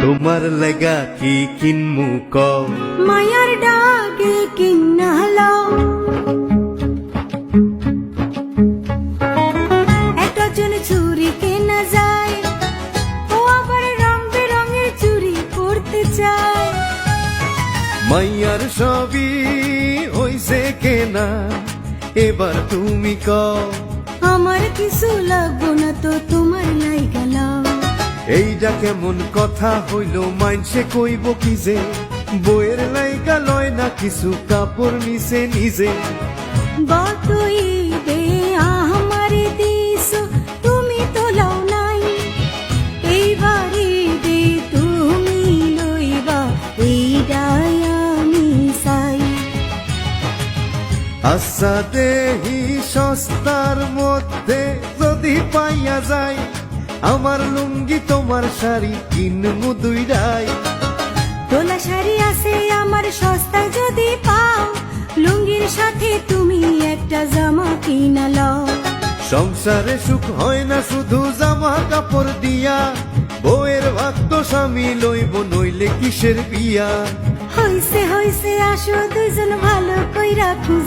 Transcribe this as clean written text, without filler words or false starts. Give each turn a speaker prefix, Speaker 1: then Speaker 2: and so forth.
Speaker 1: তোমার লাগা কি কিনমু কও
Speaker 2: মায়ার ডাকে কিন্না হলো একটা জন চুরি কেনা যায়, ও আবার রং বেরঙের চুরি পরতে চায়।
Speaker 1: মাইয়ার সবই হইছে কেনা, এবার তুমি কও
Speaker 2: আমার কিছু লাগবো না তো তোমার লাইগা লাও।
Speaker 1: এইটা কেমন কথা হইল, মাইনসে কইব কি যে বইয়ের লাইগা লয় না কিছু কাপড় নিছে নিজে।
Speaker 2: গত ঈদে আমারে দিছো, তুমি তো লাও নাই। এইবার ঈদে তুমি লইবা, এইটাই আমি চাই।
Speaker 1: আচ্ছা দেহি সস্তার মধ্যে যদি পাইয়া যায়, আমার লুঙ্গি তোমার শাড়ি কিনমু দুইটাই।
Speaker 2: তোলা শাড়ি আছে আমার সস্তায় যদি পাও, লুঙ্গির সাথে তুমি একটা জামা কিনা লও।
Speaker 1: সংসারে সুখ হয় না শুধু জামা কাপড় দিয়া, বউয়ের ভাগ তো স্বামী লইব নইলে কিসের বিয়া।
Speaker 2: হইছে হইছে আসো দুইজন ভালো কইরা খুঁজে